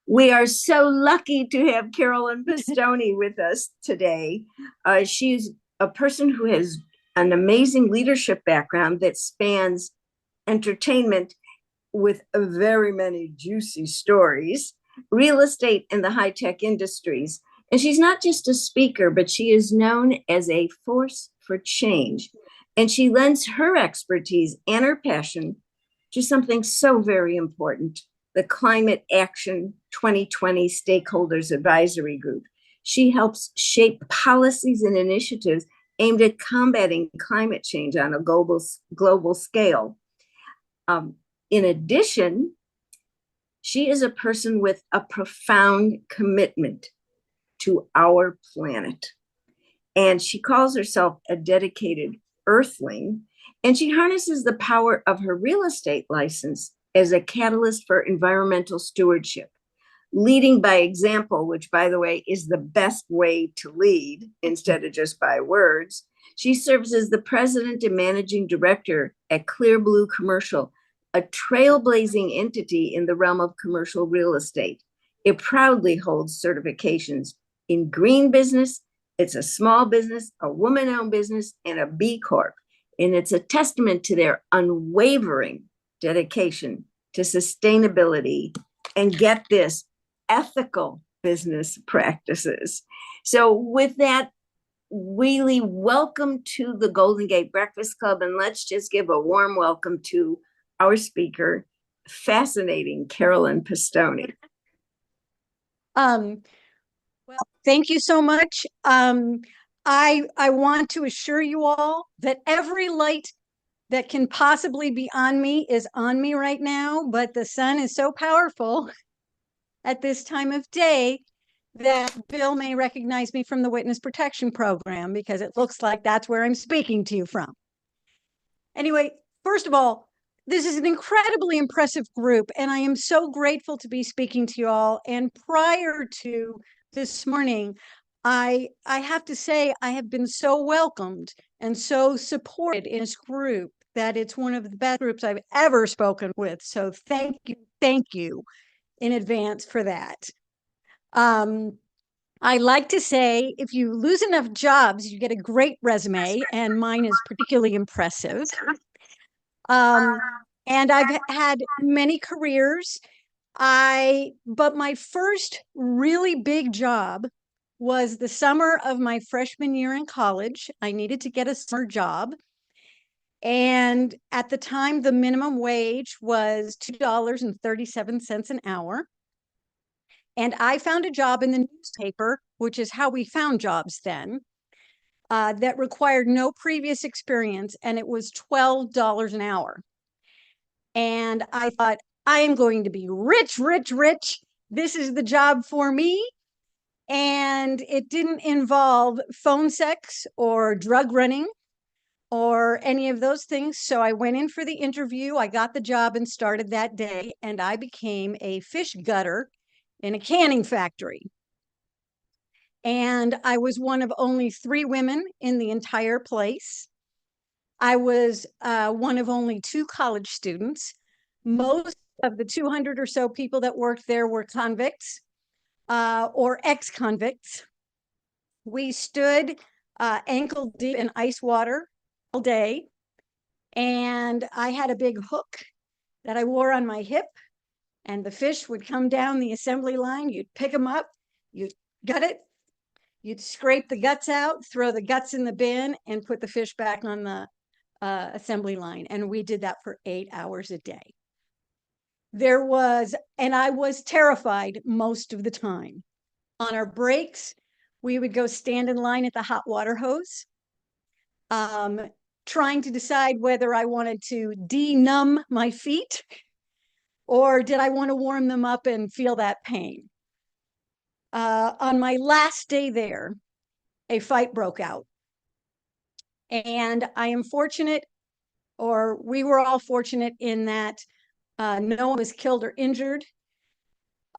We are so lucky to have Carolyn Pistone with us today. She's a person who has an amazing leadership background that spans entertainment with very many juicy stories, real estate, and the high-tech industries. And she's not just a speaker, but she is known as a force for change. And she lends her expertise and her passion to something so very important, the Climate Action 2020 Stakeholders Advisory Group. She helps shape policies and initiatives aimed at combating climate change on a global scale. In addition, she is a person with a profound commitment to our planet. And she calls herself a dedicated earthling, and she harnesses the power of her real estate license as a catalyst for environmental stewardship, leading by example, which, by the way, is the best way to lead instead of just by words. She serves as the president and managing director at Clear Blue Commercial, a trailblazing entity in the realm of commercial real estate. It proudly holds certifications in green business. It's a small business, a woman-owned business, and a B Corp. And it's a testament to their unwavering dedication to sustainability and, get this, ethical business practices. So with that, really welcome to the Golden Gate Breakfast Club, and let's just give a warm welcome to our speaker, fascinating Carolyn Pistone. Well, thank you so much. I want to assure you all that every light that can possibly be on me is on me right now, but the sun is so powerful at this time of day that Bill may recognize me from the Witness Protection Program, because it looks like that's where I'm speaking to you from. Anyway, first of all, this is an incredibly impressive group, and I am so grateful to be speaking to you all. And prior to this morning, I have to say I have been so welcomed and so supported in this group that it's one of the best groups I've ever spoken with. So thank you in advance for that. I like to say, if you lose enough jobs, you get a great resume, and mine is particularly impressive. And I've had many careers. But my first really big job was the summer of my freshman year in college. I needed to get a summer job. And at the time, the minimum wage was $2.37 an hour. And I found a job in the newspaper, which is how we found jobs then, that required no previous experience. And it was $12 an hour. And I thought, I am going to be rich, rich, rich. This is the job for me. And it didn't involve phone sex or drug running or any of those things. So I went in for the interview. I got the job and started that day. And I became a fish gutter in a canning factory. And I was one of only 3 women in the entire place. I was one of only 2 college students. Most of the 200 or so people that worked there were convicts or ex-convicts. We stood ankle deep in ice water all day. And I had a big hook that I wore on my hip, and the fish would come down the assembly line. You'd pick them up, you'd gut it, you'd scrape the guts out, throw the guts in the bin, and put the fish back on the assembly line. And we did that for 8 hours a day. And I was terrified most of the time. On our breaks, we would go stand in line at the hot water hose, trying to decide whether I wanted to de-numb my feet or did I want to warm them up and feel that pain. On my last day there, a fight broke out. And I am fortunate, or we were all fortunate, in that no one was killed or injured.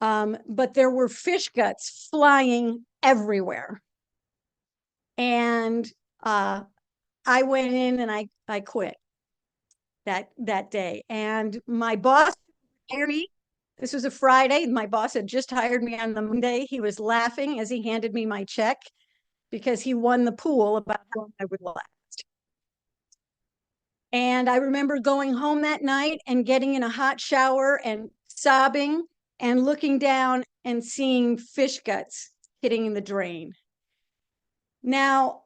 But there were fish guts flying everywhere. And I went in and I quit that day. And my boss hired me This was a Friday. My boss had just hired me on the Monday. He was laughing as he handed me my check because he won the pool about how long I would last. And I remember going home that night and getting in a hot shower and sobbing and looking down and seeing fish guts hitting in the drain. Now,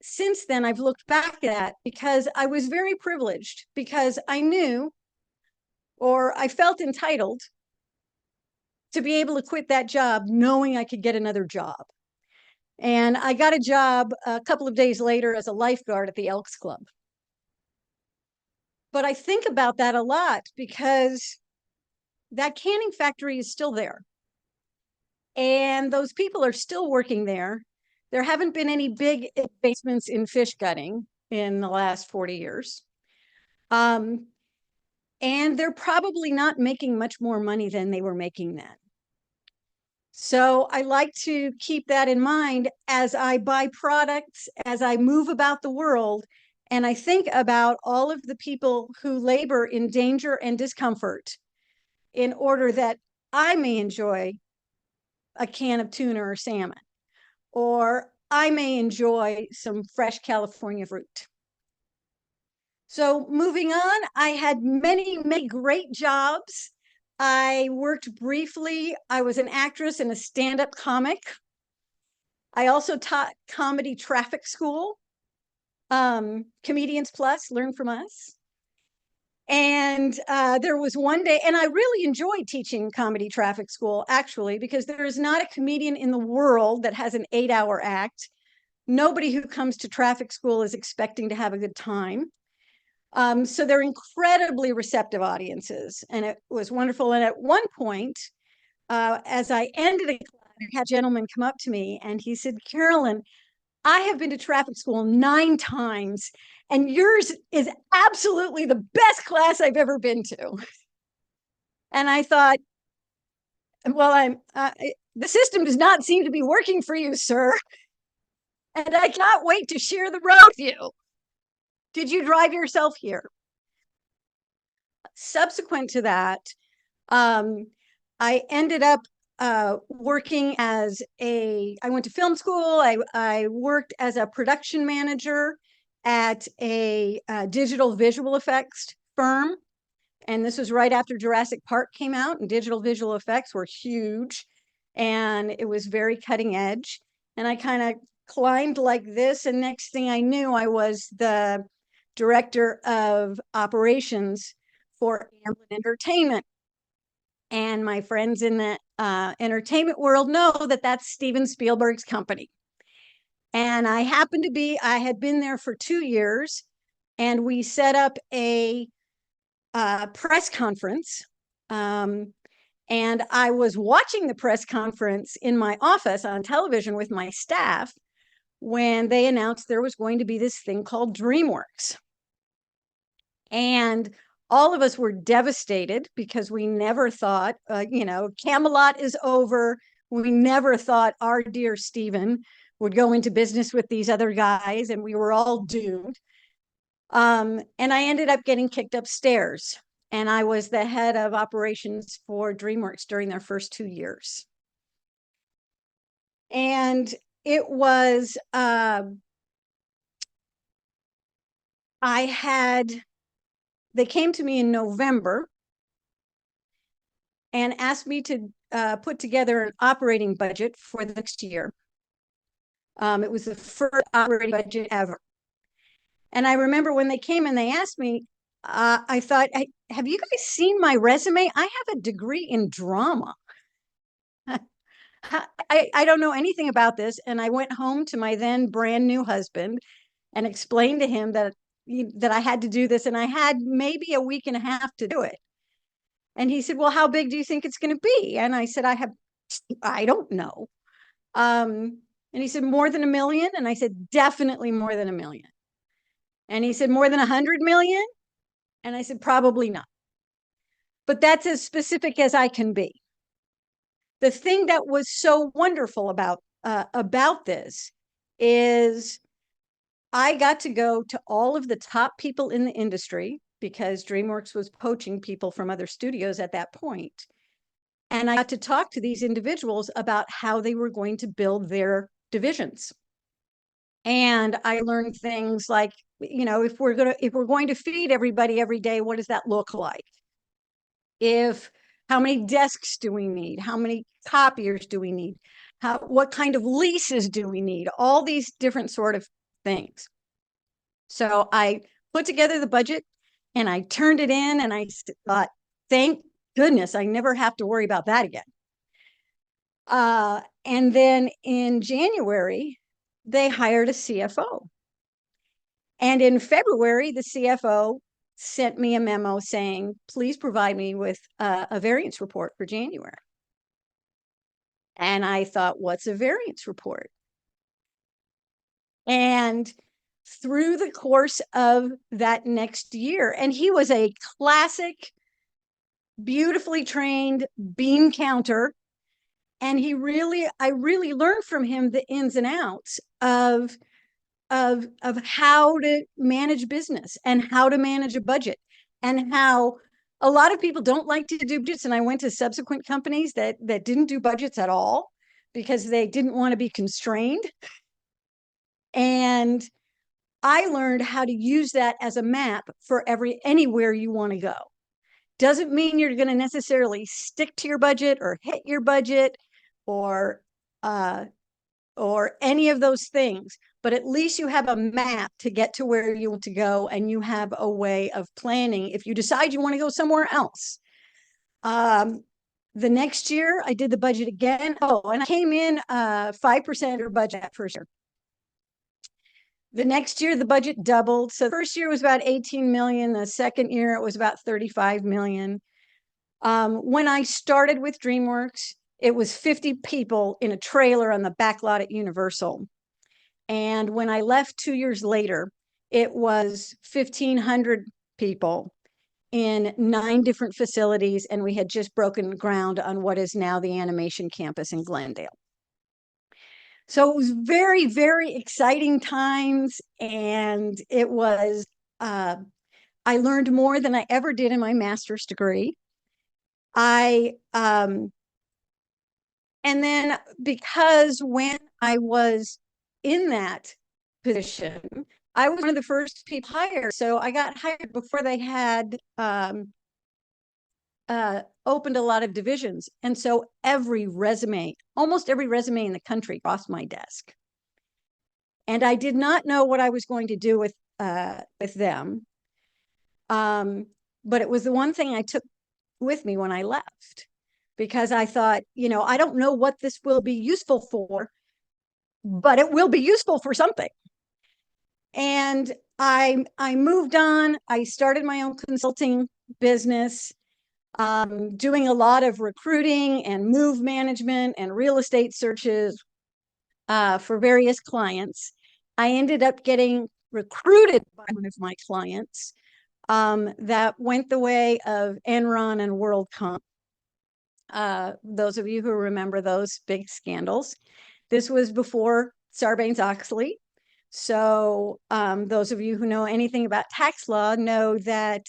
since then, I've looked back at that because I was very privileged because I knew, or I felt entitled to be able to quit that job knowing I could get another job. And I got a job a couple of days later as a lifeguard at the Elks Club. But I think about that a lot because that canning factory is still there. And those people are still working there. There haven't been any big advancements in fish gutting in the last 40 years. And they're probably not making much more money than they were making then. So I like to keep that in mind as I buy products, as I move about the world, and I think about all of the people who labor in danger and discomfort in order that I may enjoy a can of tuna or salmon, or I may enjoy some fresh California fruit. So moving on, I had many, many great jobs. I worked briefly. I was an actress and a stand-up comic. I also taught comedy traffic school. Comedians Plus, learn from us. And there was one day, and I really enjoyed teaching comedy traffic school, actually, because there is not a comedian in the world that has an 8-hour act. Nobody who comes to traffic school is expecting to have a good time. So they're incredibly receptive audiences, and it was wonderful. And at one point, as I ended a class, I had a gentleman come up to me and he said, "Carolyn, I have been to traffic school 9 times, and yours is absolutely the best class I've ever been to." And I thought, well, the system does not seem to be working for you, sir. And I cannot wait to share the road with you. Did you drive yourself here? Subsequent to that, I ended up working as I went to film school. I worked as a production manager at a digital visual effects firm. And this was right after Jurassic Park came out, and digital visual effects were huge. And it was very cutting edge. And I kind of climbed like this. And next thing I knew, I was the director of operations for Amblin Entertainment. And my friends in the entertainment world know that that's Steven Spielberg's company. And I had been there for 2 years, and we set up a press conference. And I was watching the press conference in my office on television with my staff when they announced there was going to be this thing called DreamWorks. And all of us were devastated because we never thought, Camelot is over. We never thought our dear Steven would go into business with these other guys, and we were all doomed. And I ended up getting kicked upstairs, and I was the head of operations for DreamWorks during their first 2 years. And it was, they came to me in November and asked me to put together an operating budget for the next year. It was the first operating budget ever. And I remember when they came and they asked me, I thought, have you guys seen my resume? I have a degree in drama. I don't know anything about this. And I went home to my then brand new husband and explained to him that I had to do this, and I had maybe a week and a half to do it. And he said, "Well, how big do you think it's going to be?" And I said, I don't know. And he said, "More than $1 million?" And I said, "Definitely more than $1 million." And he said, "More than 100 million?" And I said, "Probably not. But that's as specific as I can be." The thing that was so wonderful about this is I got to go to all of the top people in the industry because DreamWorks was poaching people from other studios at that point. And I got to talk to these individuals about how they were going to build their divisions. And I learned things like, if we're going to feed everybody every day, what does that look like? How many desks do we need? How many copiers do we need? What kind of leases do we need? All these different sort of things. So I put together the budget and I turned it in, and I thought, thank goodness I never have to worry about that again. And then in January, they hired a CFO. And in February, the CFO sent me a memo saying, please provide me with a variance report for January. And I thought, what's a variance report? And through the course of that next year, and he was a classic, beautifully trained bean counter. And I really learned from him the ins and outs of how to manage business and how to manage a budget, and how a lot of people don't like to do budgets. And I went to subsequent companies that didn't do budgets at all because they didn't want to be constrained. And I learned how to use that as a map for anywhere you want to go. Doesn't mean you're going to necessarily stick to your budget or hit your budget or any of those things, but at least you have a map to get to where you want to go, and you have a way of planning if you decide you want to go somewhere else. The next year I did the budget again. And I came in 5% under budget for sure. The next year the budget doubled. So the first year was about 18 million. The second year it was about 35 million. When I started with DreamWorks, it was 50 people in a trailer on the back lot at Universal. And when I left 2 years later, it was 1,500 people in 9 different facilities. And we had just broken ground on what is now the animation campus in Glendale. So it was very, very exciting times. And it was, I learned more than I ever did in my master's degree. And then because when I was in that position, I was one of the first people hired. So I got hired before they had opened a lot of divisions. And so almost every resume in the country crossed my desk. And I did not know what I was going to do with them. But it was the one thing I took with me when I left, because I thought, I don't know what this will be useful for, but it will be useful for something. And I moved on. I started my own consulting business, doing a lot of recruiting and move management and real estate searches for various clients. I ended up getting recruited by one of my clients that went the way of Enron and WorldCom. Those of you who remember those big scandals. This was before Sarbanes-Oxley. So those of you who know anything about tax law know that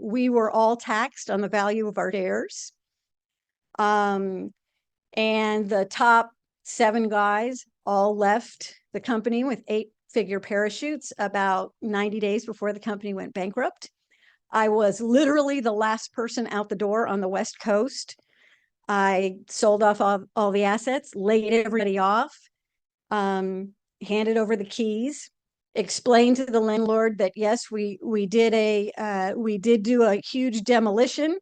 we were all taxed on the value of our shares. And the top 7 guys all left the company with 8-figure parachutes about 90 days before the company went bankrupt. I was literally the last person out the door on the West Coast. I sold off all the assets, laid everybody off, handed over the keys, explained to the landlord that yes, we did do a huge demolition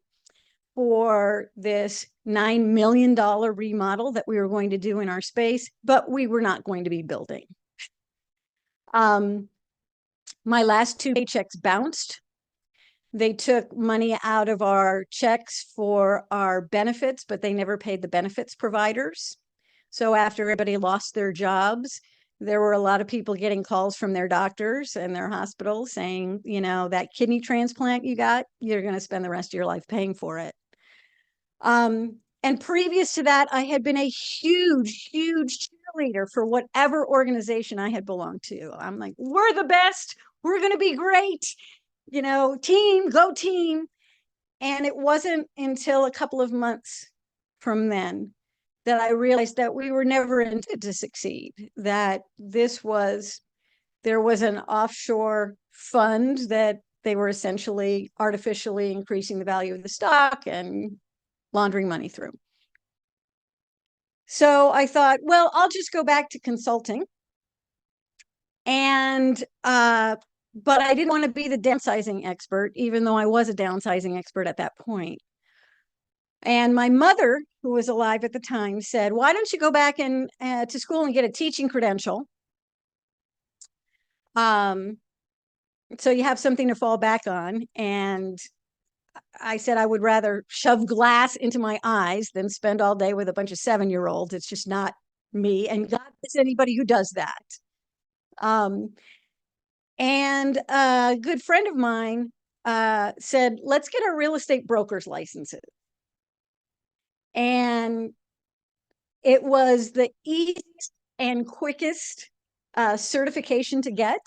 for this $9 million remodel that we were going to do in our space, but we were not going to be building. My last 2 paychecks bounced. They took money out of our checks for our benefits, but they never paid the benefits providers. So after everybody lost their jobs, there were a lot of people getting calls from their doctors and their hospitals saying, that kidney transplant you got, you're going to spend the rest of your life paying for it. And previous to that, I had been a huge, huge cheerleader for whatever organization I had belonged to. I'm like, we're the best. We're going to be great. team, go team. And it wasn't until a couple of months from then that I realized that we were never intended to succeed, that there was an offshore fund that they were essentially artificially increasing the value of the stock and laundering money through. So I thought, well, I'll just go back to consulting. And but I didn't want to be the downsizing expert, even though I was a downsizing expert at that point. And my mother, who was alive at the time, said, why don't you go back to school and get a teaching credential? So you have something to fall back on. And I said I would rather shove glass into my eyes than spend all day with a bunch of 7-year-olds. It's just not me. And God bless anybody who does that. And a good friend of mine said, let's get our real estate broker's licenses. And it was the easiest and quickest certification to get.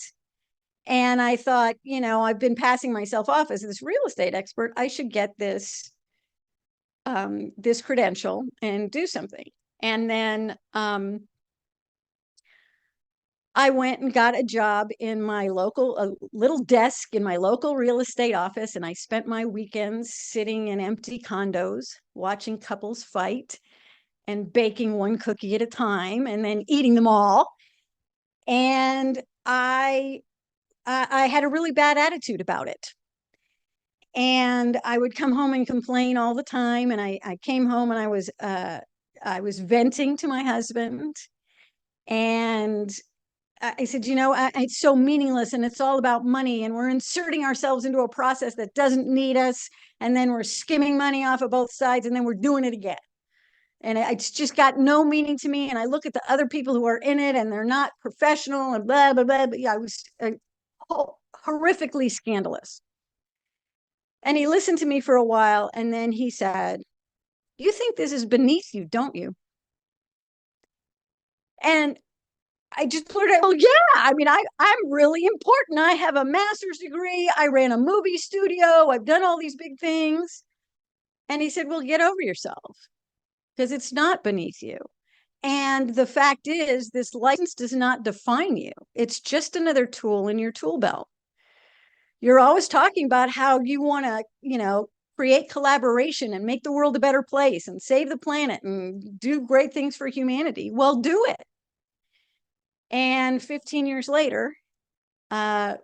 And I thought, I've been passing myself off as this real estate expert. I should get this credential and do something. And then I went and got a job in a little desk in my local real estate office. And I spent my weekends sitting in empty condos, watching couples fight and baking one cookie at a time and then eating them all. And I had a really bad attitude about it. And I would come home and complain all the time. And I came home and I was venting to my husband. And I said, it's so meaningless and it's all about money. And we're inserting ourselves into a process that doesn't need us. And then we're skimming money off of both sides. And then we're doing it again. And it's just got no meaning to me. And I look at the other people who are in it and they're not professional and blah, blah, blah. But yeah, I was horrifically scandalous. And he listened to me for a while. And then he said, you think this is beneath you, don't you? And I just blurted out, well, yeah, I mean, I'm really important. I have a master's degree. I ran a movie studio. I've done all these big things. And he said, well, get over yourself because it's not beneath you. And the fact is, this license does not define you. It's just another tool in your tool belt. You're always talking about how you want to, create collaboration and make the world a better place and save the planet and do great things for humanity. Well, do it. And 15 years later,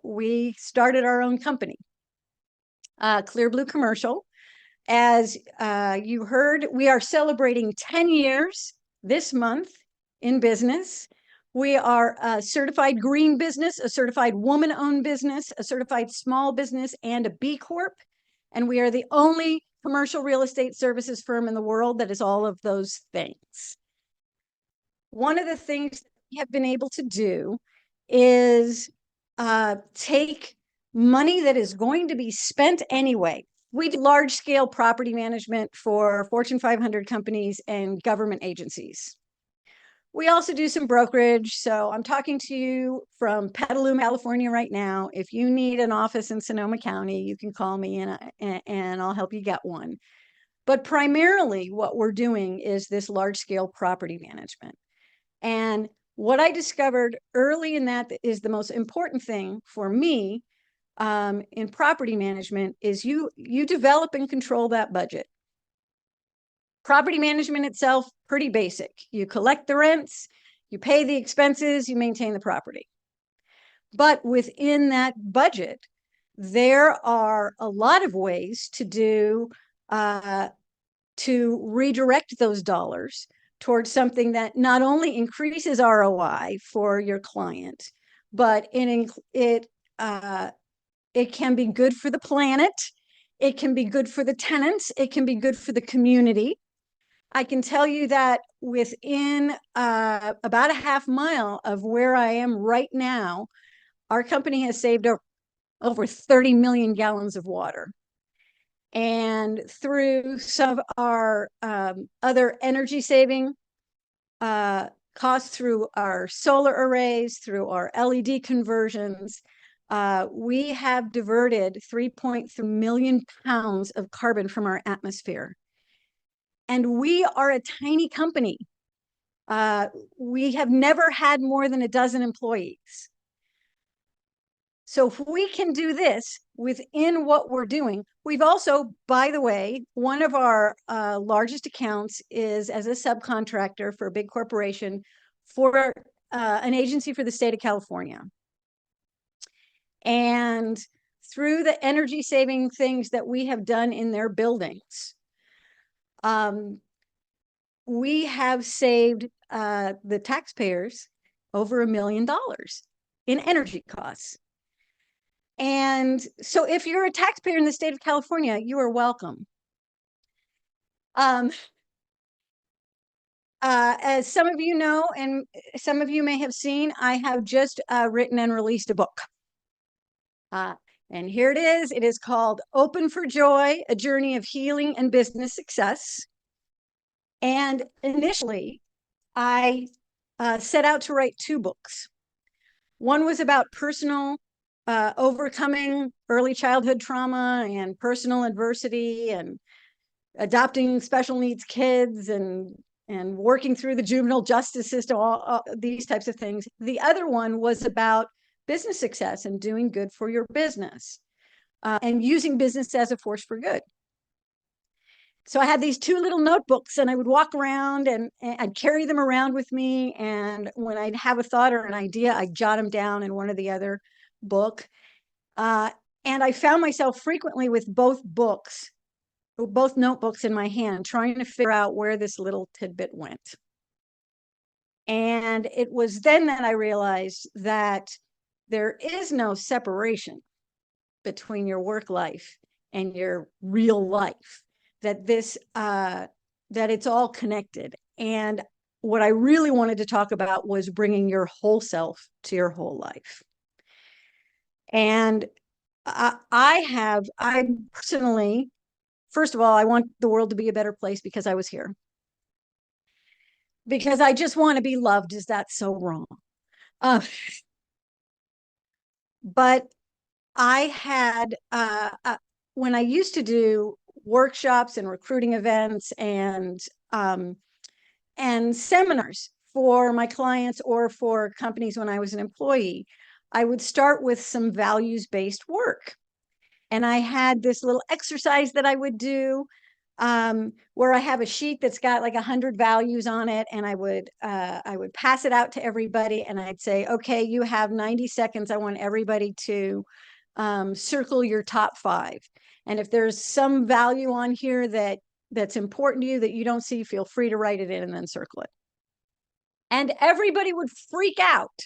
we started our own company, Clear Blue Commercial. As you heard, we are celebrating 10 years this month in business. We are a certified green business, a certified woman-owned business, a certified small business, and a B Corp. And we are the only commercial real estate services firm in the world that is all of those things. One of the things that we have been able to do is take money that is going to be spent anyway. We do large-scale property management for Fortune 500 companies and government agencies. We also do some brokerage. So I'm talking to you from Petaluma, California right now. If you need an office in Sonoma County, you can call me and I'll help you get one. But primarily what we're doing is this large-scale property management. And what I discovered early in that is the most important thing for me in property management is you develop and control that budget. Property management itself, pretty basic. You collect the rents, you pay the expenses, you maintain the property. But within that budget, there are a lot of ways to redirect those dollars towards something that not only increases ROI for your client, but it can be good for the planet. It can be good for the tenants. It can be good for the community. I can tell you that within about a half mile of where I am right now, our company has saved over 30 million gallons of water. And through some of our other energy saving costs through our solar arrays, through our LED conversions, we have diverted 3.3 million pounds of carbon from our atmosphere. And we are a tiny company. We have never had more than a dozen employees. So if we can do this within what we're doing, we've also, by the way, one of our largest accounts is as a subcontractor for a big corporation for an agency for the state of California. And through the energy saving things that we have done in their buildings, we have saved the taxpayers over $1 million in energy costs. And so if you're a taxpayer in the state of California, you are welcome. As some of you know, and some of you may have seen, I have just written and released a book. And here it is. It is called Open for Joy, A Journey of Healing and Business Success. And initially, I set out to write 2 books. One was about personal overcoming early childhood trauma and personal adversity and adopting special needs kids and working through the juvenile justice system, all these types of things. The other one was about business success and doing good for your business and using business as a force for good. So I had these 2 little notebooks and I would walk around and I'd carry them around with me. And when I'd have a thought or an idea, I'd jot them down in one or the other book. And I found myself frequently with both notebooks in my hand, trying to figure out where this little tidbit went. And it was then that I realized that there is no separation between your work life and your real life, that it's all connected. And what I really wanted to talk about was bringing your whole self to your whole life. And I personally, first of all, I want the world to be a better place because I was here. Because I just want to be loved. Is that so wrong? But I had, when I used to do workshops and recruiting events and seminars for my clients or for companies when I was an employee, I would start with some values-based work. And I had this little exercise that I would do where I have a sheet that's got like 100 values on it, and I would pass it out to everybody, and I'd say, okay, you have 90 seconds. I want everybody to circle your top 5. And if there's some value on here that's important to you that you don't see, feel free to write it in and then circle it. And everybody would freak out.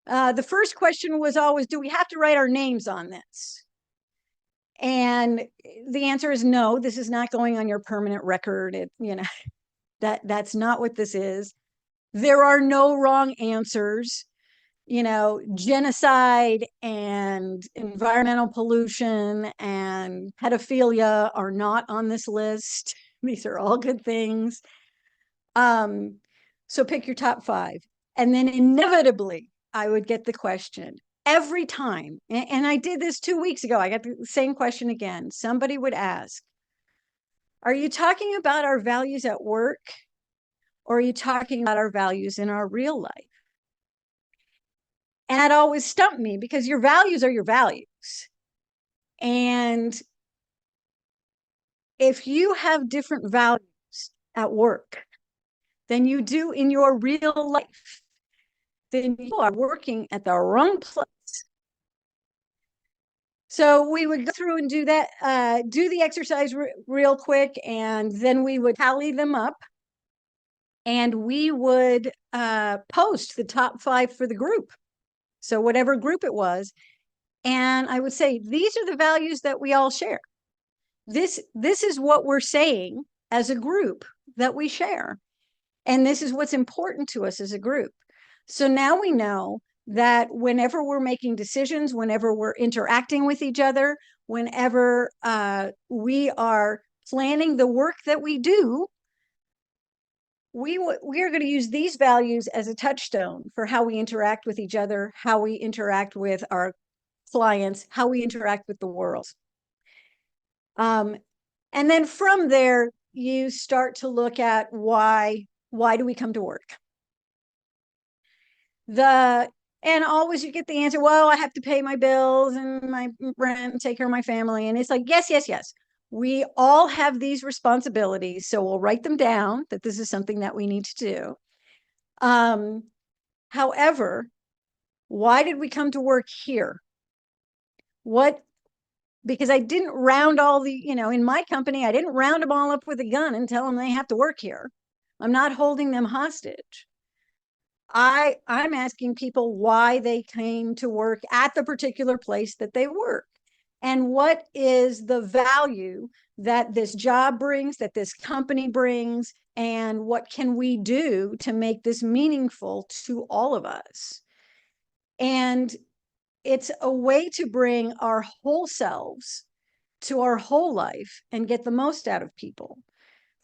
The first question was always, do we have to write our names on this? And the answer is no, this is not going on your permanent record. That's not what this is. There are no wrong answers. Genocide and environmental pollution and pedophilia are not on this list. These are all good things. So pick your top 5. And then inevitably, I would get the question every time. And I did this 2 weeks ago. I got the same question again. Somebody would ask, are you talking about our values at work? Or are you talking about our values in our real life? And that always stumped me because your values are your values. And if you have different values at work than you do in your real life, then you are working at the wrong place. So we would go through and do that, do the exercise real quick, and then we would tally them up. And we would post the top 5 for the group. So whatever group it was. And I would say, these are the values that we all share. This is what we're saying as a group that we share. And this is what's important to us as a group. So now we know that whenever we're making decisions, whenever we're interacting with each other, whenever we are planning the work that we do, we are going to use these values as a touchstone for how we interact with each other, how we interact with our clients, how we interact with the world. And then from there, you start to look at why do we come to work? And always you get the answer, well, I have to pay my bills and my rent and take care of my family. And it's like, yes, yes, yes. We all have these responsibilities. So we'll write them down that this is something that we need to do. However, why did we come to work here? Because I didn't round all the, in my company, I didn't round them all up with a gun and tell them they have to work here. I'm not holding them hostage. I'm asking people why they came to work at the particular place that they work, and what is the value that this job brings, that this company brings, and what can we do to make this meaningful to all of us. And it's a way to bring our whole selves to our whole life and get the most out of people.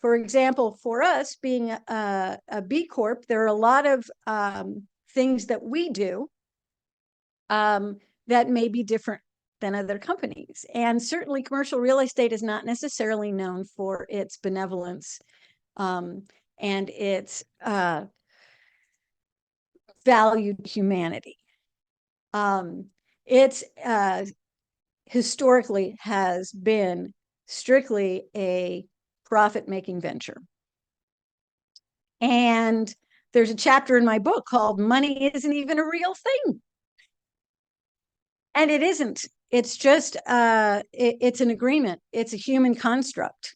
For example, for us being a B Corp, there are a lot of things that we do that may be different than other companies. And certainly commercial real estate is not necessarily known for its benevolence and its valued humanity. It's historically has been strictly a profit-making venture. And there's a chapter in my book called Money Isn't Even a Real Thing. And it isn't. It's just, it's an agreement. It's a human construct.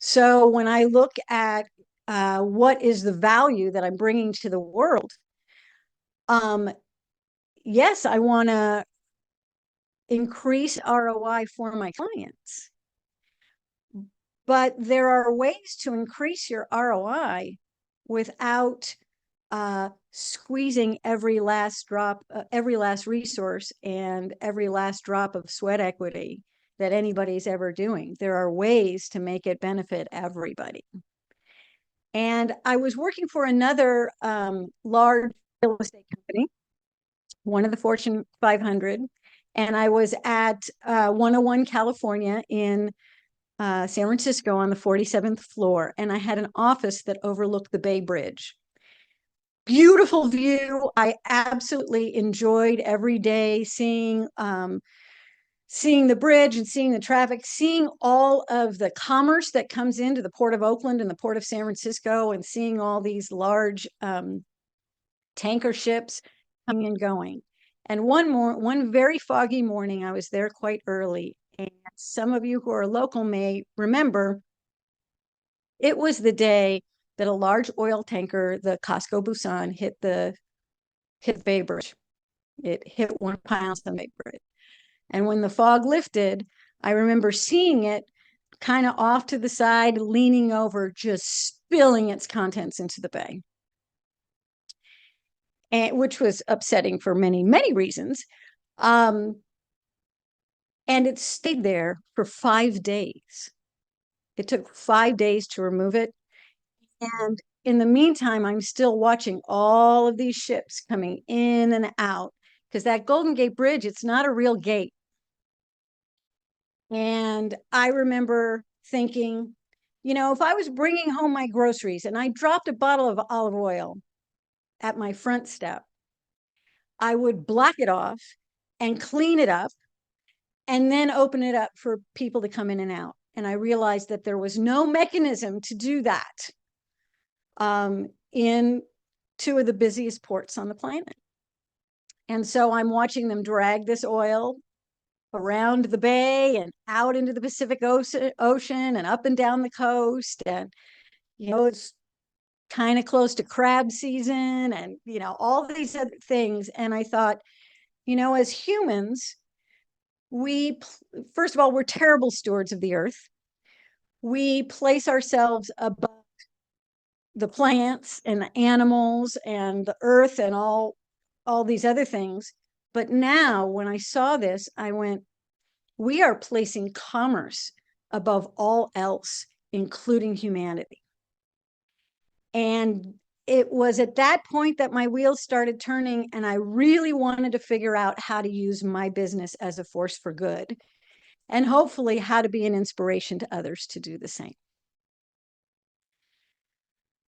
So when I look at what is the value that I'm bringing to the world, yes, I want to increase ROI for my clients. But there are ways to increase your ROI without squeezing every last drop, every last resource, and every last drop of sweat equity that anybody's ever doing. There are ways to make it benefit everybody. And I was working for another large real estate company, one of the Fortune 500, and I was at 101 California in San Francisco on the 47th floor, and I had an office that overlooked the Bay Bridge. Beautiful view. I absolutely enjoyed every day seeing the bridge and seeing the traffic, seeing all of the commerce that comes into the Port of Oakland and the Port of San Francisco, and seeing all these large tanker ships coming and going. And one very foggy morning, I was there quite early. And some of you who are local may remember, it was the day that a large oil tanker, the Costco Busan, hit the Bay Bridge. It hit one pile on the Bay Bridge. And when the fog lifted, I remember seeing it kind of off to the side, leaning over, just spilling its contents into the bay. And which was upsetting for many, many reasons. And it stayed there for 5 days. It took 5 days to remove it. And in the meantime, I'm still watching all of these ships coming in and out, because that Golden Gate Bridge, it's not a real gate. And I remember thinking, if I was bringing home my groceries and I dropped a bottle of olive oil at my front step, I would block it off and clean it up and then open it up for people to come in and out. And I realized that there was no mechanism to do that in two of the busiest ports on the planet. And so I'm watching them drag this oil around the bay and out into the Pacific Ocean and up and down the coast. And, it's kind of close to crab season and, all these other things. And I thought, as humans, first of all, we're terrible stewards of the earth. We place ourselves above the plants and the animals and the earth and all these other things. But now when I saw this, I went, we are placing commerce above all else, including humanity. And it was at that point that my wheels started turning, and I really wanted to figure out how to use my business as a force for good, and hopefully how to be an inspiration to others to do the same.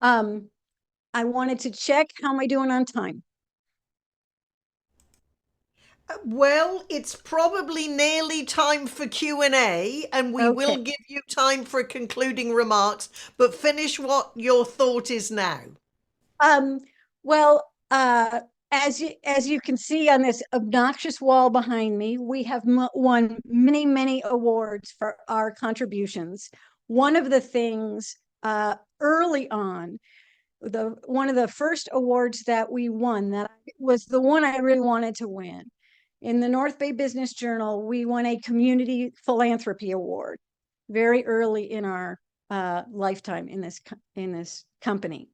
I wanted to check, how am I doing on time? Well, it's probably nearly time for Q&A, and we will Okay. give you time for concluding remarks, but finish what your thought is now. Well, as you can see on this obnoxious wall behind me, we have won many awards for our contributions. One of the things early on, one of the first awards that we won, that was the one I really wanted to win. In the North Bay Business Journal, we won a community philanthropy award very early in our lifetime in this company.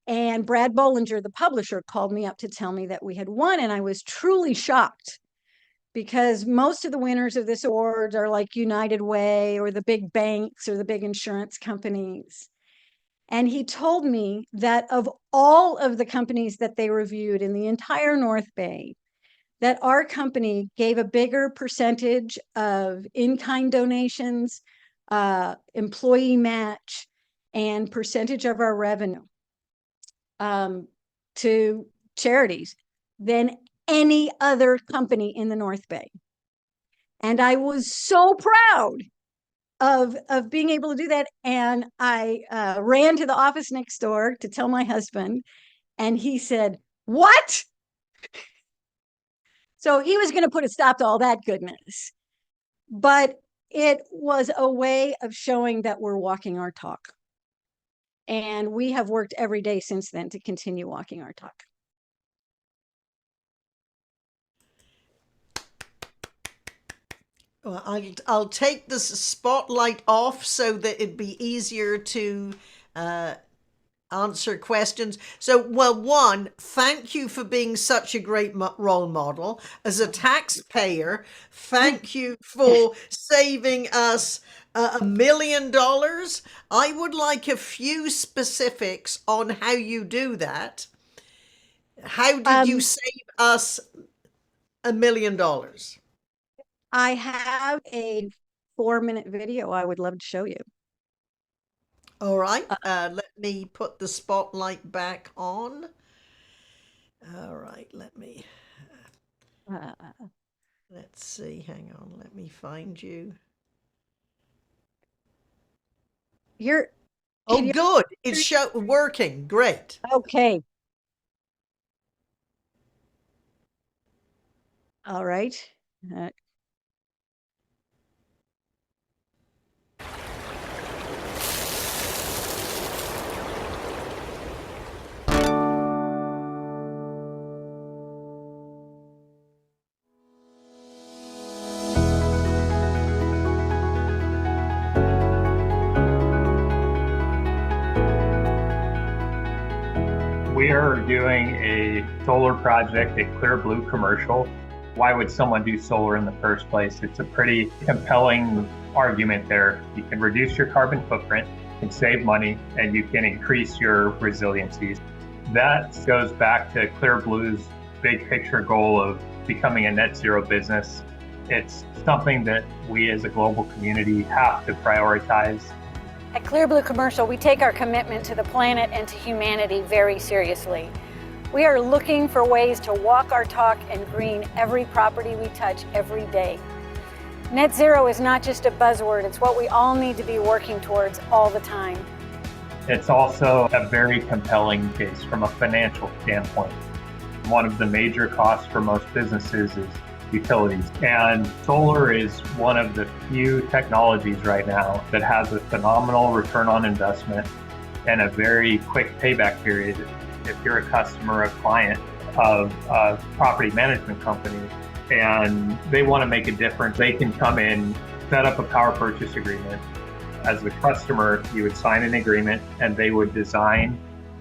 And Brad Bollinger, the publisher, called me up to tell me that we had won, and I was truly shocked, because most of the winners of this award are like United Way or the big banks or the big insurance companies. And he told me that of all of the companies that they reviewed in the entire North Bay, that our company gave a bigger percentage of in-kind donations, employee match, and percentage of our revenue to charities than any other company in the North Bay. And I was so proud of being able to do that. And I ran to the office next door to tell my husband, and he said, "What?" So he was going to put a stop to all that goodness. But it was a way of showing that we're walking our talk. And we have worked every day since then to continue walking our talk. Well, I'll take this spotlight off so that it'd be easier to answer questions. So, well, one, thank you for being such a great role model. As a taxpayer, thank you for saving us $1 million. I would like a few specifics on how you do that. How did you save us $1 million? I have a 4-minute video I would love to show you. All right, let me put the spotlight back on. All right, let's see, hang on, let me find you. Oh, good, it's working, great. Okay. All right. We are doing a solar project, a Clear Blue commercial. Why would someone do solar in the first place? It's a pretty compelling argument there. You can reduce your carbon footprint, you can save money, and you can increase your resiliency. That goes back to Clear Blue's big picture goal of becoming a net zero business. It's something that we as a global community have to prioritize. At Clear Blue Commercial, we take our commitment to the planet and to humanity very seriously. We are looking for ways to walk our talk and green every property we touch every day. Net zero is not just a buzzword, it's what we all need to be working towards all the time. It's also a very compelling case from a financial standpoint. One of the major costs for most businesses is utilities. And solar is one of the few technologies right now that has a phenomenal return on investment and a very quick payback period. If you're a customer, a client of a property management company, and they want to make a difference, they can come in, set up a power purchase agreement. As the customer, you would sign an agreement and they would design,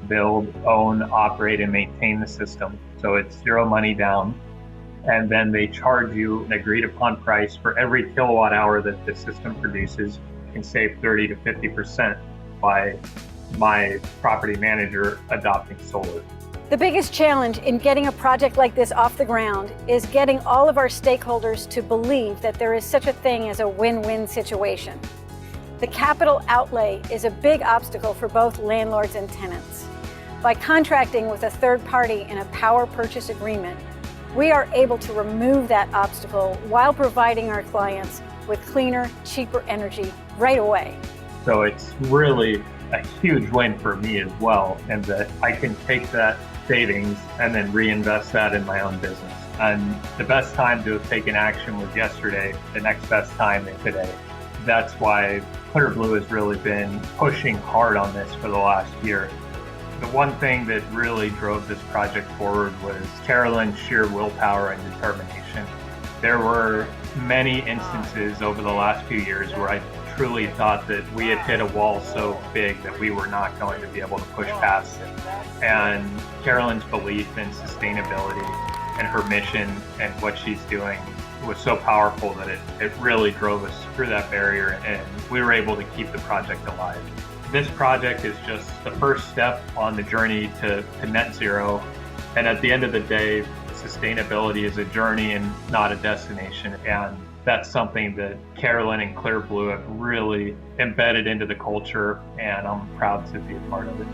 build, own, operate, and maintain the system. So it's zero money down. And then they charge you an agreed upon price for every kilowatt hour that the system produces. You can save 30 to 50% by my property manager adopting solar. The biggest challenge in getting a project like this off the ground is getting all of our stakeholders to believe that there is such a thing as a win-win situation. The capital outlay is a big obstacle for both landlords and tenants. By contracting with a third party in a power purchase agreement, we are able to remove that obstacle while providing our clients with cleaner, cheaper energy right away. So it's really a huge win for me as well, and that I can take that savings and then reinvest that in my own business. And the best time to have taken action was yesterday. The next best time is today. That's why Clear Blue has really been pushing hard on this for the last year. The one thing that really drove this project forward was Carolyn's sheer willpower and determination. There were many instances over the last few years where I truly thought that we had hit a wall so big that we were not going to be able to push past it. And Carolyn's belief in sustainability and her mission and what she's doing was so powerful that it really drove us through that barrier, and we were able to keep the project alive. This project is just the first step on the journey to net zero. And at the end of the day, sustainability is a journey and not a destination. And that's something that Carolyn and Clear Blue have really embedded into the culture, and I'm proud to be a part of it.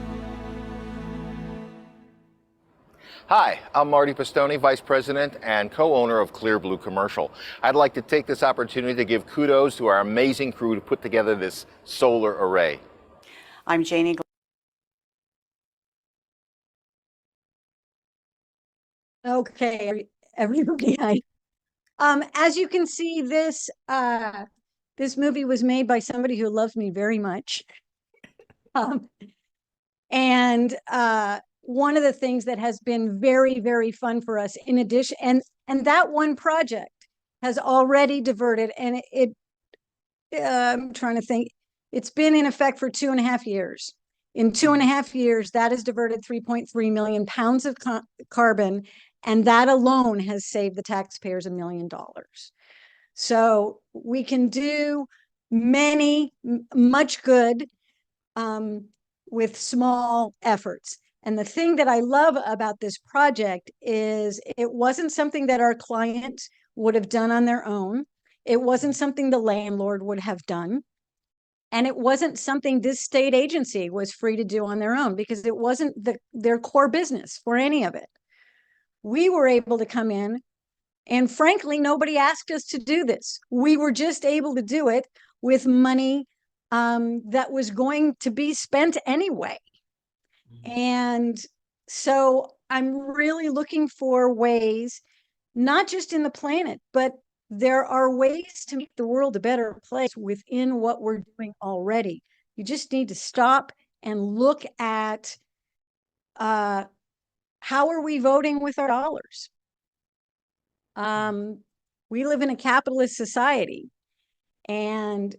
Hi, I'm Marty Pistone, Vice President and co-owner of Clear Blue Commercial. I'd like to take this opportunity to give kudos to our amazing crew to put together this solar array. I'm Janie. Okay, everybody. As you can see, this movie was made by somebody who loves me very much. And one of the things that has been very, very fun for us, in addition, and that one project has already diverted, and I'm trying to think, it's been in effect for 2.5 years. In 2.5 years, that has diverted 3.3 million pounds of carbon, and that alone has saved the taxpayers $1 million. So we can do much good with small efforts. And the thing that I love about this project is it wasn't something that our client would have done on their own. It wasn't something the landlord would have done. And it wasn't something this state agency was free to do on their own, because it wasn't their core business for any of it. We were able to come in, and frankly, nobody asked us to do this. We were just able to do it with money that was going to be spent anyway. And so I'm really looking for ways, not just in the planet, but there are ways to make the world a better place within what we're doing already. You just need to stop and look at how are we voting with our dollars? We live in a capitalist society, and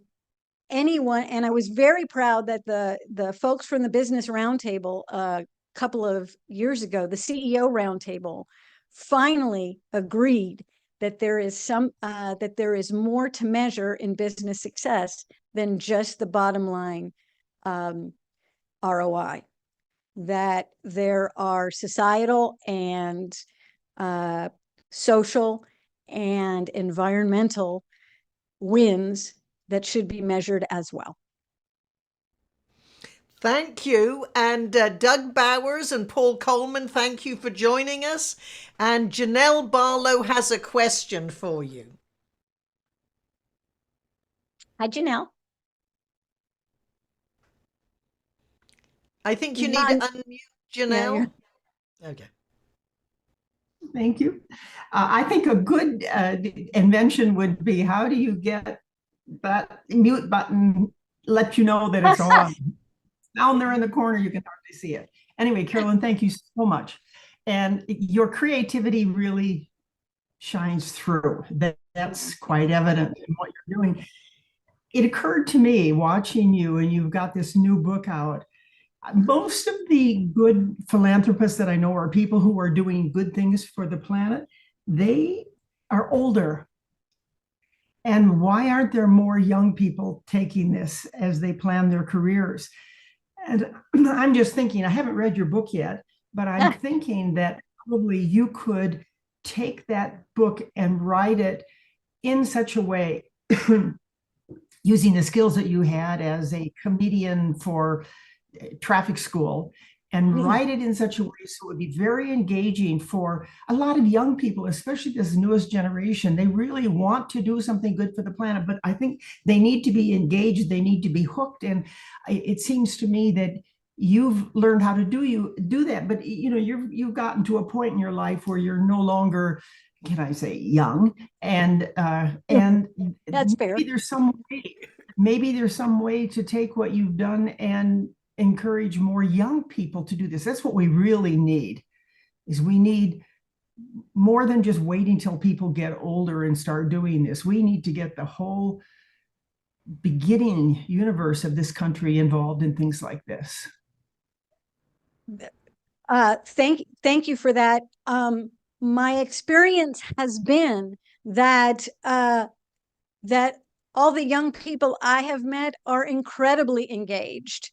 I was very proud that the folks from the Business Roundtable a couple of years ago, the CEO Roundtable, finally agreed that there is more to measure in business success than just the bottom line ROI. That there are societal and social and environmental wins that should be measured as well. Thank you. And Doug Bowers and Paul Coleman, thank you for joining us. And Janelle Barlow has a question for you. Hi, Janelle. I think you need to unmute, Janelle. Yeah, okay. Thank you. I think a good invention would be, how do you get that mute button, let you know that it's on? Down there in the corner, you can hardly see it. Anyway, Carolyn, thank you so much. And your creativity really shines through. That's quite evident in what you're doing. It occurred to me watching you, and you've got this new book out. Most of the good philanthropists that I know are people who are doing good things for the planet. They are older. And why aren't there more young people taking this as they plan their careers? And I'm just thinking, I haven't read your book yet, but I'm thinking that probably you could take that book and write it in such a way, using the skills that you had as a comedian for traffic school, and write it in such a way so it would be very engaging for a lot of young people, especially this newest generation. They really want to do something good for the planet, but I think they need to be engaged. They need to be hooked. And it seems to me that you've learned how to do that. But you've gotten to a point in your life where you're no longer, can I say, young, and That's fair. Maybe there's some way to take what you've done and encourage more young people to do this. That's what we really need. Is we need more than just waiting till people get older and start doing this. We need to get the whole beginning universe of this country involved in things like this. Thank you for that. My experience has been that that all the young people I have met are incredibly engaged.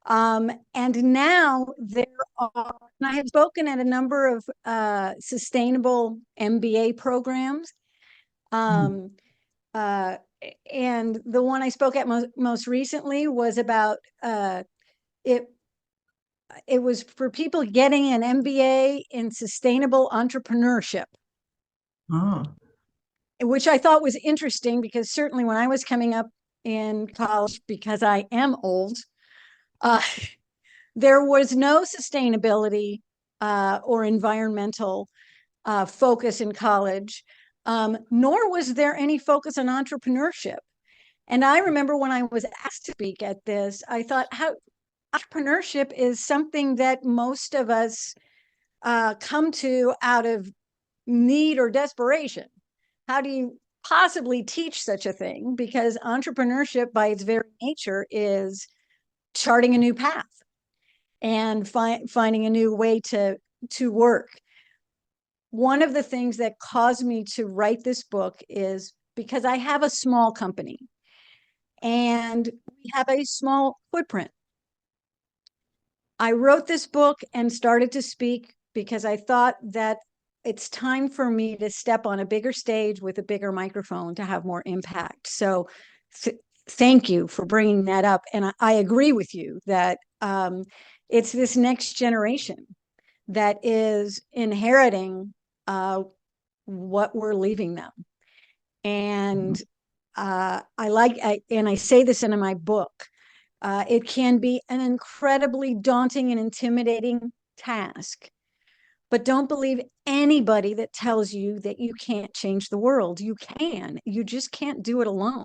And now and I have spoken at a number of sustainable MBA programs. And the one I spoke at most recently was about it was for people getting an MBA in sustainable entrepreneurship. Which I thought was interesting, because certainly when I was coming up in college, because I am old, there was no sustainability or environmental focus in college, nor was there any focus on entrepreneurship. And I remember when I was asked to speak at this, I thought, how entrepreneurship is something that most of us come to out of need or desperation. How do you possibly teach such a thing? Because entrepreneurship by its very nature is charting a new path and finding a new way to work. One of the things that caused me to write this book is because I have a small company and we have a small footprint. I wrote this book and started to speak because I thought that it's time for me to step on a bigger stage with a bigger microphone to have more impact. So thank you for bringing that up. And I agree with you that it's this next generation that is inheriting what we're leaving them. And and I say this in my book, it can be an incredibly daunting and intimidating task. But don't believe anybody that tells you that you can't change the world. You can. You just can't do it alone.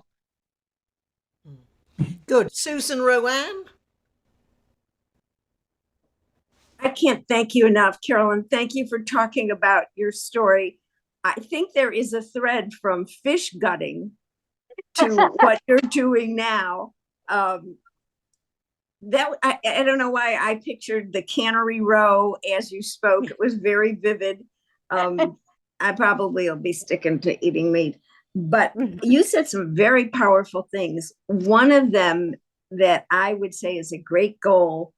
Good. Susan Rowan? I can't thank you enough, Carolyn. Thank you for talking about your story. I think there is a thread from fish gutting to what you're doing now. I don't know why I pictured the cannery row as you spoke. It was very vivid. I probably will be sticking to eating meat, but you said some very powerful things. One of them that I would say is a great goal,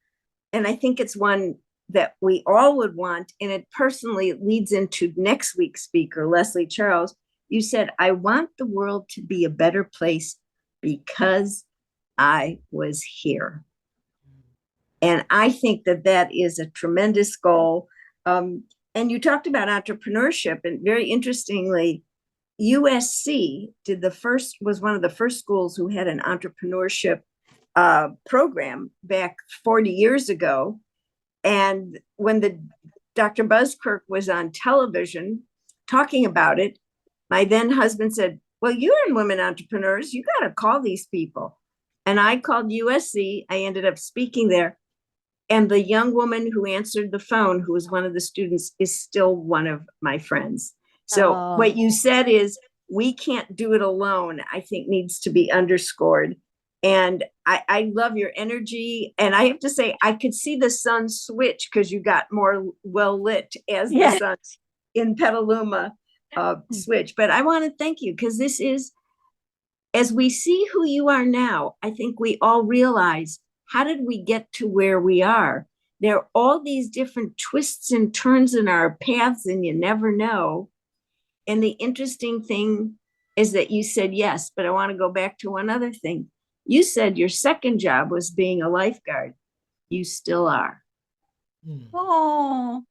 and I think it's one that we all would want, and it personally leads into next week's speaker, Leslie Charles. You said, I want the world to be a better place because I was here. And I think that that is a tremendous goal. And you talked about entrepreneurship, and very interestingly, USC was one of the first schools who had an entrepreneurship program back 40 years ago. And when Dr. Buzzkirk was on television talking about it, my then husband said, well, you're in Women Entrepreneurs, you got to call these people. And I called USC. I ended up speaking there. And the young woman who answered the phone, who was one of the students, is still one of my friends. So what you said is, we can't do it alone, I think needs to be underscored. And I love your energy. And I have to say, I could see the sun switch because you got more well lit as the sun in Petaluma switch. But I want to thank you, because this is, as we see who you are now, I think we all realize how did we get to where we are? There are all these different twists and turns in our paths, and you never know. And the interesting thing is that you said yes, but I want to go back to one other thing. You said your second job was being a lifeguard. You still are. Oh,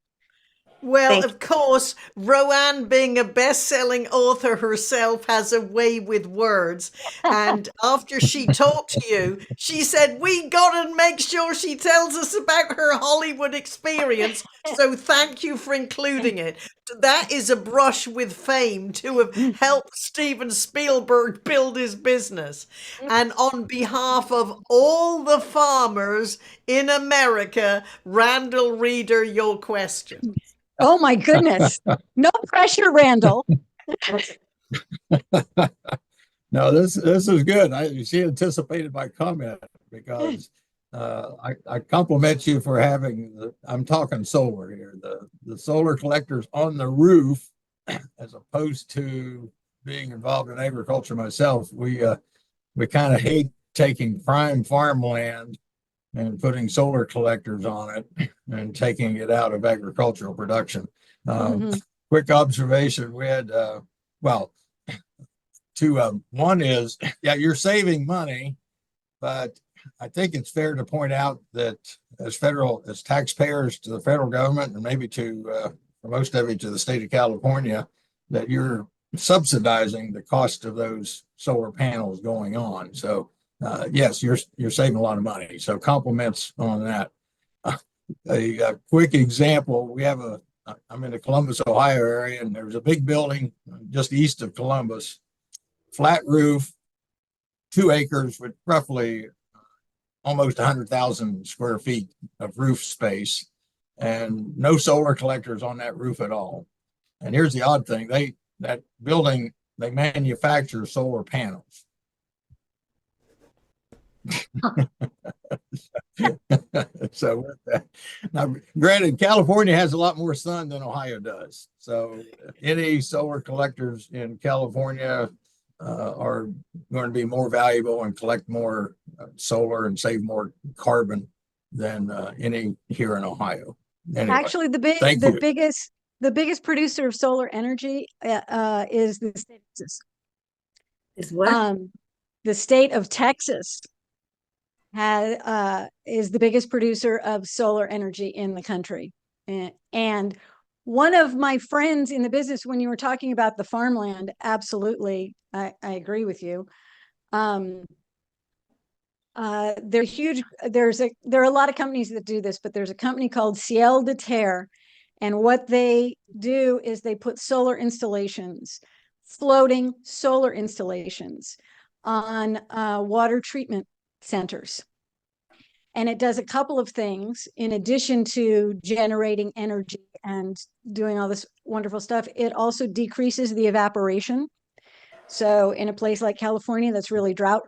Well, Thank of course, Roanne, being a best-selling author herself, has a way with words. And after she talked to you, she said, we got to make sure she tells us about her Hollywood experience. So thank you for including it. That is a brush with fame to have helped Steven Spielberg build his business. And on behalf of all the farmers in America, Randall Reeder, your question. oh my goodness. No pressure, Randall. No, this is good. She anticipated my comment because I compliment you for having I'm talking solar here, the solar collectors on the roof, as opposed to being involved in agriculture myself. We kind of hate taking prime farmland and putting solar collectors on it and taking it out of agricultural production. Quick observation, we had, one is, yeah, you're saving money, but I think it's fair to point out that as taxpayers to the federal government, and maybe for most of it to the state of California, that you're subsidizing the cost of those solar panels going on. So yes, you're saving a lot of money. So compliments on that. A quick example, I'm in the Columbus, Ohio area, and there's a big building just east of Columbus, flat roof, 2 acres with roughly almost 100,000 square feet of roof space, and no solar collectors on that roof at all. And here's the odd thing, that building, they manufacture solar panels. So with that, now, granted, California has a lot more sun than Ohio does. So any solar collectors in California are going to be more valuable and collect more solar and save more carbon than any here in Ohio. Anyway, Actually, the biggest producer of solar energy is the state of Texas. Is what? The state of Texas is the biggest producer of solar energy in the country. And one of my friends in the business, when you were talking about the farmland, absolutely, I agree with you. They're huge. There are a lot of companies that do this, but there's a company called Ciel de Terre, and what they do is they put solar installations, floating solar installations on water treatment centers. And it does a couple of things in addition to generating energy and doing all this wonderful stuff. It also decreases the evaporation. So in a place like California that's really drought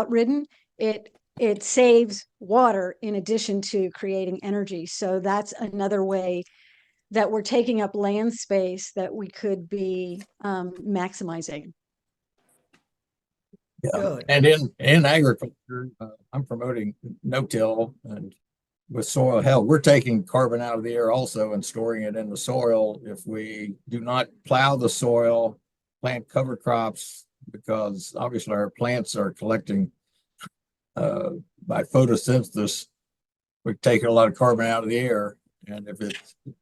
ridden, it saves water in addition to creating energy. So that's another way that we're taking up land space that we could be maximizing. Yeah. Good. And in agriculture, I'm promoting no-till, and with soil health, we're taking carbon out of the air also and storing it in the soil if we do not plow the soil, plant cover crops, because obviously our plants are collecting by photosynthesis. We're taking a lot of carbon out of the air, and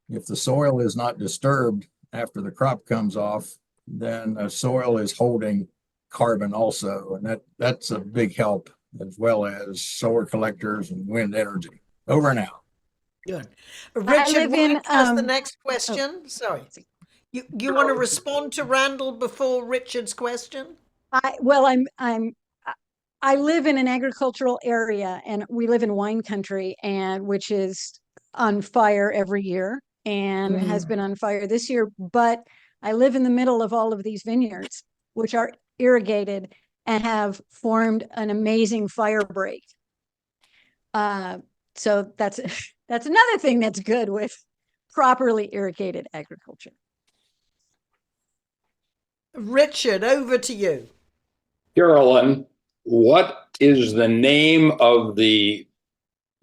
if the soil is not disturbed after the crop comes off, then the soil is holding carbon also, and that's a big help, as well as solar collectors and wind energy. Over and out. Good. Richard White has the next oh, question. Sorry. You want to respond to Randall before Richard's question? I live in an agricultural area, and we live in wine country, and which is on fire every year and has been on fire this year. But I live in the middle of all of these vineyards, which are irrigated and have formed an amazing fire break. So that's another thing that's good with properly irrigated agriculture. Richard, over to you. Carolyn, what is the name of the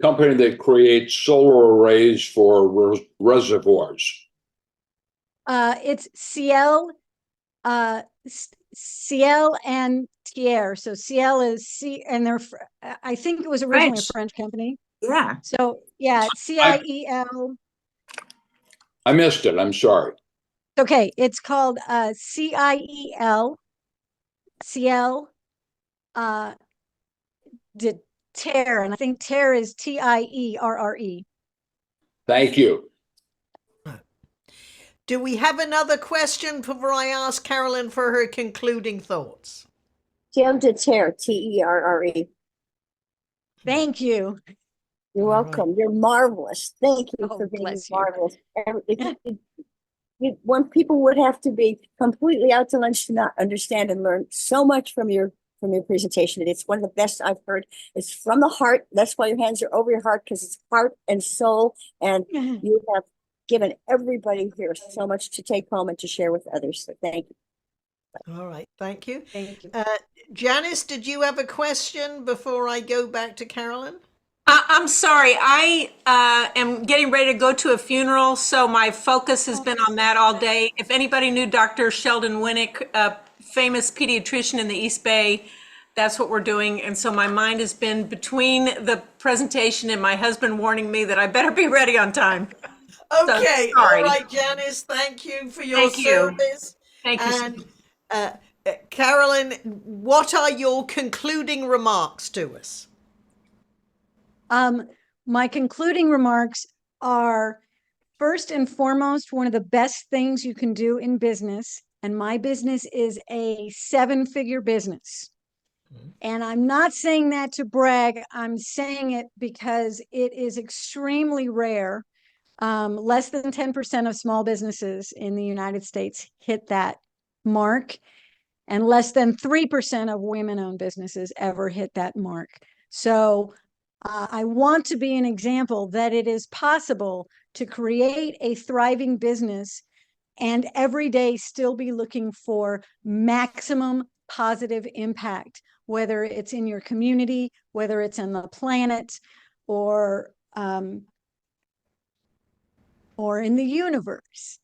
company that creates solar arrays for reservoirs? It's Ciel, Ciel and Thiers. So Ciel is C, and I think it was originally a French company. Yeah. So yeah, CIEL. I missed it. I'm sorry. Okay, it's called CIEL, Ciel, de Terre, and I think Terre is TIERRE. Thank you. Do we have another question before I ask Carolyn for her concluding thoughts? Jim de Terre, TERRE. Thank you. You're All welcome. You're marvelous. Thank you Oh, for being bless you. marvelous. When people would have to be completely out to lunch to not understand and learn so much from your presentation. It's one of the best I've heard. It's from the heart. That's why your hands are over your heart, because it's heart and soul. And you have given everybody here so much to take home and to share with others. So thank you. All right, thank you. Thank you. Janice, did you have a question before I go back to Carolyn? I'm sorry. I am getting ready to go to a funeral, so my focus has been on that all day. If anybody knew Dr. Sheldon Winnick, a famous pediatrician in the East Bay, that's what we're doing. And so my mind has been between the presentation and my husband warning me that I better be ready on time. Okay, So, all sorry. right, Janice, thank you for your Thank you. service. Thank you. And Carolyn, what are your concluding remarks to us? My concluding remarks are, first and foremost, one of the best things you can do in business, and my business is a 7-figure business. And I'm not saying that to brag. I'm saying it because it is extremely rare. Less than 10% of small businesses in the United States hit that mark, and less than 3% of women-owned businesses ever hit that mark. So I want to be an example that it is possible to create a thriving business and every day still be looking for maximum positive impact, whether it's in your community, whether it's on the planet, or in the universe.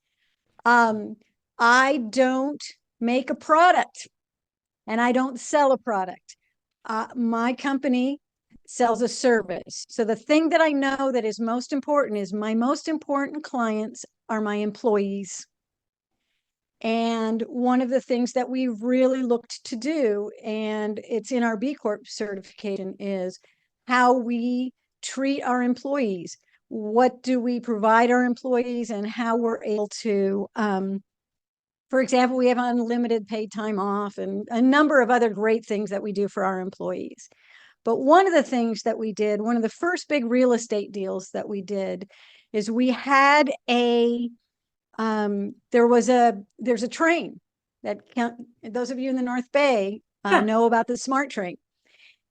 I don't make a product and I don't sell a product. My company sells a service. So the thing that I know that is most important is my most important clients are my employees. And one of the things that we've really looked to do, and it's in our B Corp certification, is how we treat our employees. What do we provide our employees, and how we're able to, for example, we have unlimited paid time off and a number of other great things that we do for our employees. But one of the things that we did, one of the first big real estate deals that we did, is we had there's a train that those of you in the North Bay know about the SMART train.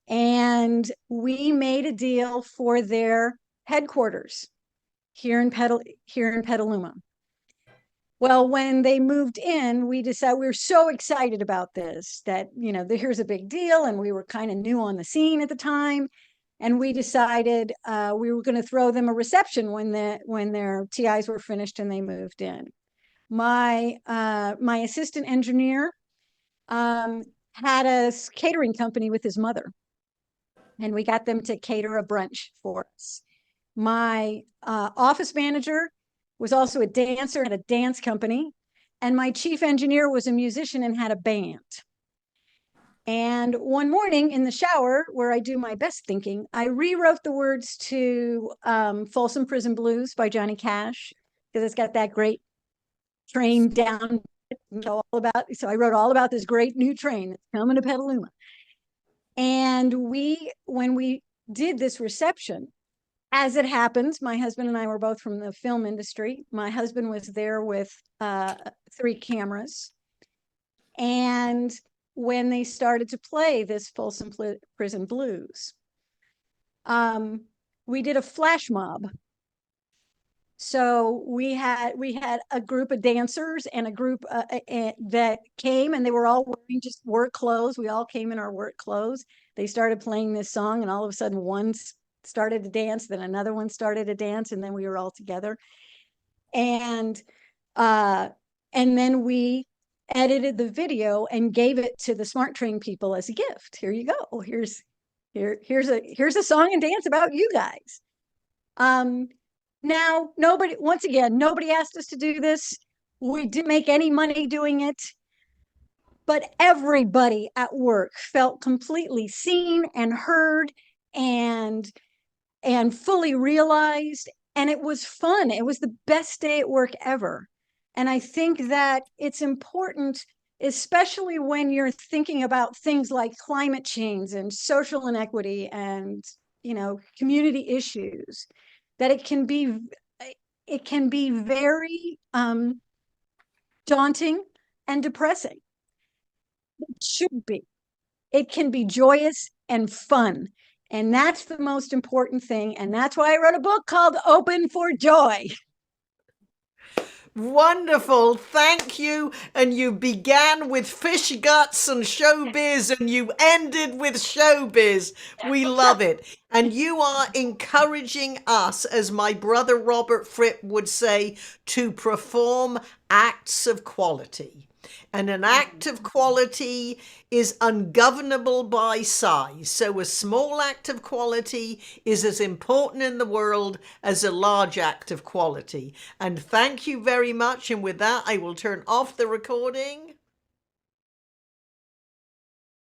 And we made a deal for their headquarters here in Petaluma. Well, when they moved in, we decided, we were so excited about this that, here's a big deal. And we were kind of new on the scene at the time. And we decided we were going to throw them a reception when their TIs were finished and they moved in. My assistant engineer had a catering company with his mother, and we got them to cater a brunch for us. My office manager was also a dancer at a dance company, and my chief engineer was a musician and had a band. And one morning in the shower, where I do my best thinking, I rewrote the words to Folsom Prison Blues by Johnny Cash, because it's got that great train down. So I wrote all about this great new train that's coming to Petaluma. And when we did this reception, as it happens, my husband and I were both from the film industry. My husband was there with 3 cameras. And when they started to play this Folsom Prison Blues, we did a flash mob. So we had a group of dancers and a group that came, and they were all wearing just work clothes. We all came in our work clothes. They started playing this song, and all of a sudden one started a dance, then another one started a dance, and then we were all together. And then we edited the video and gave it to the Smart Train people as a gift. Here you go. Here's a song and dance about you guys. Now, nobody asked us to do this. We didn't make any money doing it, but everybody at work felt completely seen and heard and fully realized, and it was fun. It was the best day at work ever. And I think that it's important, especially when you're thinking about things like climate change and social inequity and, community issues, that it can be very daunting and depressing. It should be. It can be joyous and fun. And that's the most important thing. And that's why I wrote a book called Open for Joy. Wonderful. Thank you. And you began with fish guts and showbiz, and you ended with showbiz. We love it. And you are encouraging us, as my brother Robert Fripp would say, to perform acts of quality. And an act of quality is ungovernable by size. So a small act of quality is as important in the world as a large act of quality. And thank you very much. And with that, I will turn off the recording.